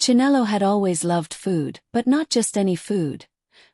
Chinelo had always loved food, but not just any food.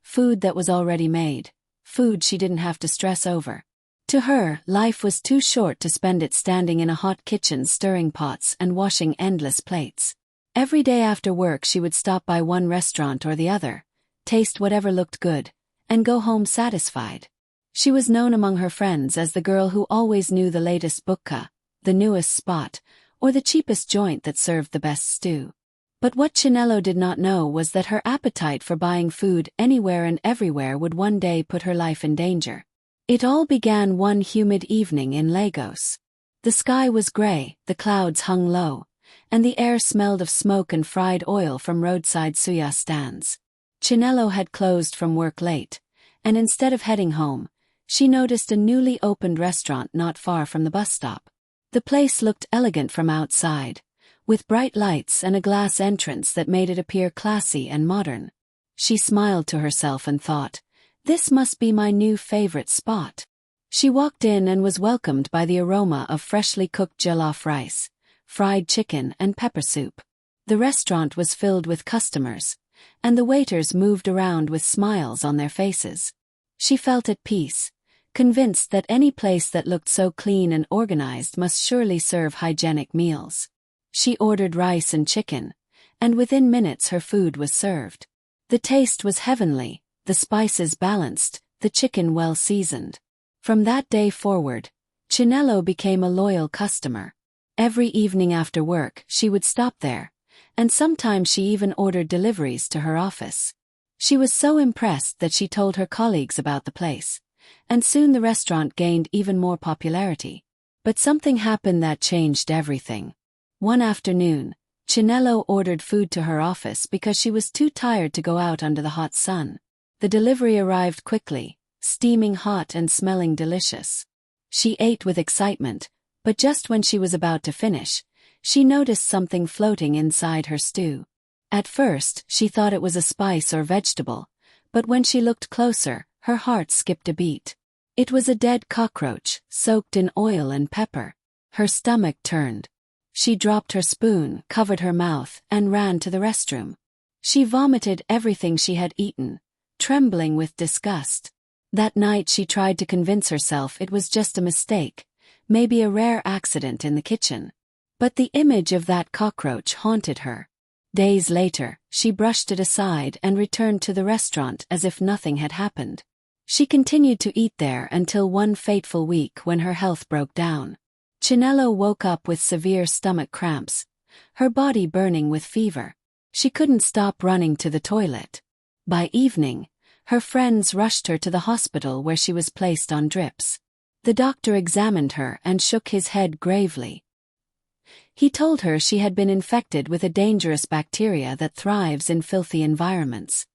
Food that was already made. Food she didn't have to stress over. To her, life was too short to spend it standing in a hot kitchen stirring pots and washing endless plates. Every day after work she would stop by one restaurant or the other, taste whatever looked good, and go home satisfied. She was known among her friends as the girl who always knew the latest bukka, the newest spot, or the cheapest joint that served the best stew. But what Chinelo did not know was that her appetite for buying food anywhere and everywhere would one day put her life in danger. It all began one humid evening in Lagos. The sky was gray, the clouds hung low, and the air smelled of smoke and fried oil from roadside suya stands. Chinelo had closed from work late, and instead of heading home, she noticed a newly opened restaurant not far from the bus stop. The place looked elegant from outside, with bright lights and a glass entrance that made it appear classy and modern. She smiled to herself and thought, "This must be my new favorite spot." She walked in and was welcomed by the aroma of freshly cooked jollof rice, fried chicken and pepper soup. The restaurant was filled with customers, and the waiters moved around with smiles on their faces. She felt at peace, convinced that any place that looked so clean and organized must surely serve hygienic meals. She ordered rice and chicken, and within minutes her food was served. The taste was heavenly, the spices balanced, the chicken well seasoned. From that day forward, Chinelo became a loyal customer. Every evening after work she would stop there, and sometimes she even ordered deliveries to her office. She was so impressed that she told her colleagues about the place, and soon the restaurant gained even more popularity. But something happened that changed everything. One afternoon, Chinelo ordered food to her office because she was too tired to go out under the hot sun. The delivery arrived quickly, steaming hot and smelling delicious. She ate with excitement, but just when she was about to finish, she noticed something floating inside her stew. At first, she thought it was a spice or vegetable, but when she looked closer, her heart skipped a beat. It was a dead cockroach, soaked in oil and pepper. Her stomach turned. She dropped her spoon, covered her mouth, and ran to the restroom. She vomited everything she had eaten, trembling with disgust. That night she tried to convince herself it was just a mistake, maybe a rare accident in the kitchen. But the image of that cockroach haunted her. Days later, she brushed it aside and returned to the restaurant as if nothing had happened. She continued to eat there until one fateful week when her health broke down. Chinelo woke up with severe stomach cramps, her body burning with fever. She couldn't stop running to the toilet. By evening, her friends rushed her to the hospital where she was placed on drips. The doctor examined her and shook his head gravely. He told her she had been infected with a dangerous bacteria that thrives in filthy environments.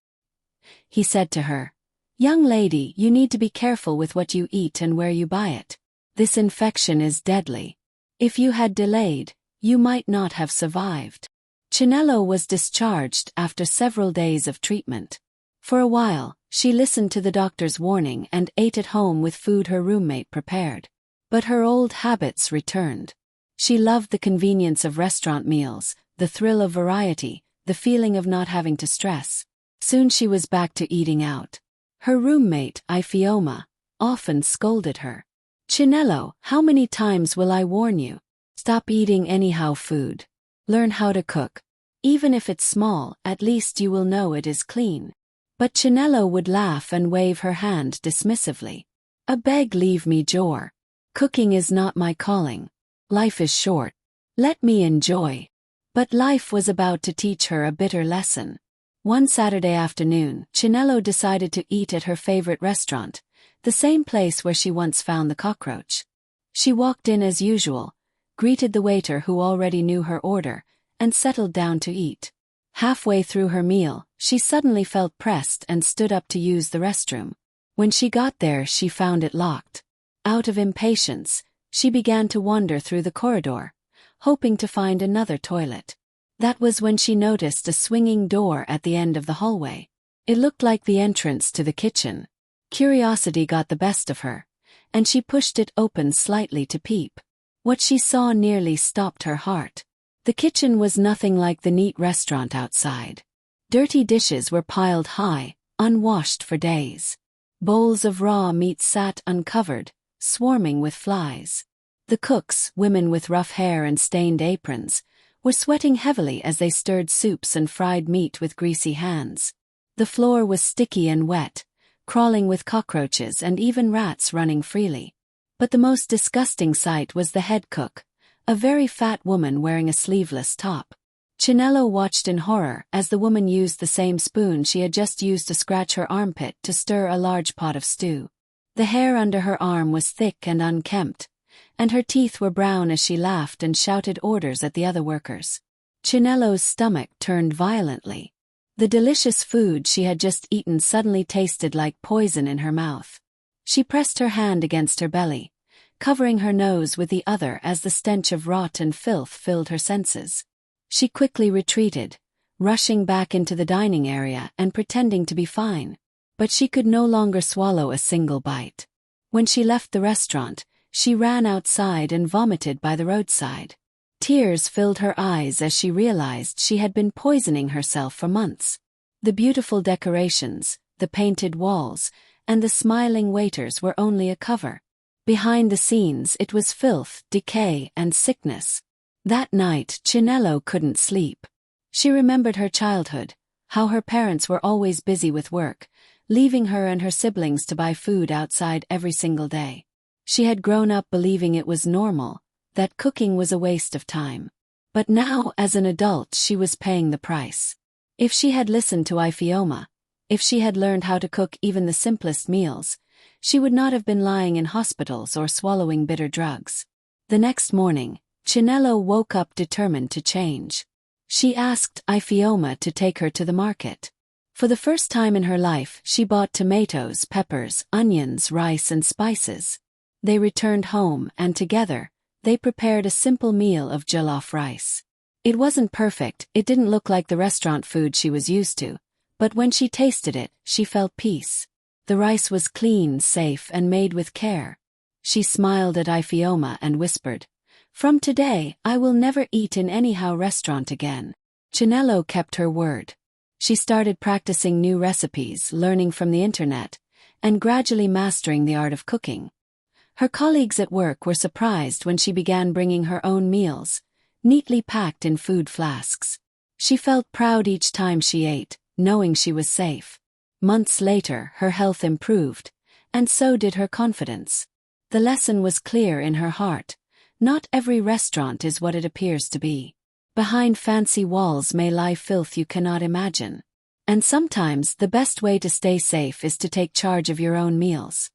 He said to her, "Young lady, you need to be careful with what you eat and where you buy it. This infection is deadly. If you had delayed, you might not have survived." Chinelo was discharged after several days of treatment. For a while, she listened to the doctor's warning and ate at home with food her roommate prepared. But her old habits returned. She loved the convenience of restaurant meals, the thrill of variety, the feeling of not having to stress. Soon she was back to eating out. Her roommate, Ifeoma, often scolded her. "Chinelo, how many times will I warn you? Stop eating anyhow food. Learn how to cook. Even if it's small, at least you will know it is clean." But Chinelo would laugh and wave her hand dismissively. "A beg leave me Jor. Cooking is not my calling. Life is short. Let me enjoy." But life was about to teach her a bitter lesson. One Saturday afternoon, Chinelo decided to eat at her favorite restaurant, the same place where she once found the cockroach. She walked in as usual, greeted the waiter who already knew her order, and settled down to eat. Halfway through her meal, she suddenly felt pressed and stood up to use the restroom. When she got there, she found it locked. Out of impatience, she began to wander through the corridor, hoping to find another toilet. That was when she noticed a swinging door at the end of the hallway. It looked like the entrance to the kitchen. Curiosity got the best of her, and she pushed it open slightly to peep. What she saw nearly stopped her heart. The kitchen was nothing like the neat restaurant outside. Dirty dishes were piled high, unwashed for days. Bowls of raw meat sat uncovered, swarming with flies. The cooks, women with rough hair and stained aprons, were sweating heavily as they stirred soups and fried meat with greasy hands. The floor was sticky and wet, crawling with cockroaches and even rats running freely. But the most disgusting sight was the head cook, a very fat woman wearing a sleeveless top. Chinelo watched in horror as the woman used the same spoon she had just used to scratch her armpit to stir a large pot of stew. The hair under her arm was thick and unkempt, and her teeth were brown as she laughed and shouted orders at the other workers. Chinelo's stomach turned violently. The delicious food she had just eaten suddenly tasted like poison in her mouth. She pressed her hand against her belly, covering her nose with the other as the stench of rot and filth filled her senses. She quickly retreated, rushing back into the dining area and pretending to be fine. But she could no longer swallow a single bite. When she left the restaurant, she ran outside and vomited by the roadside. Tears filled her eyes as she realized she had been poisoning herself for months. The beautiful decorations, the painted walls, and the smiling waiters were only a cover. Behind the scenes it was filth, decay, and sickness. That night Chinelo couldn't sleep. She remembered her childhood, how her parents were always busy with work, leaving her and her siblings to buy food outside every single day. She had grown up believing it was normal, that cooking was a waste of time. But now, as an adult, she was paying the price. If she had listened to Ifioma, if she had learned how to cook even the simplest meals, she would not have been lying in hospitals or swallowing bitter drugs. The next morning, Chinelo woke up determined to change. She asked Ifioma to take her to the market. For the first time in her life, she bought tomatoes, peppers, onions, rice, and spices. They returned home, and together, they prepared a simple meal of jollof rice. It wasn't perfect, it didn't look like the restaurant food she was used to, but when she tasted it, she felt peace. The rice was clean, safe, and made with care. She smiled at Ifioma and whispered, "From today, I will never eat in anyhow restaurant again." Chinelo kept her word. She started practicing new recipes, learning from the internet, and gradually mastering the art of cooking. Her colleagues at work were surprised when she began bringing her own meals, neatly packed in food flasks. She felt proud each time she ate, knowing she was safe. Months later, her health improved, and so did her confidence. The lesson was clear in her heart. Not every restaurant is what it appears to be. Behind fancy walls may lie filth you cannot imagine. And sometimes the best way to stay safe is to take charge of your own meals.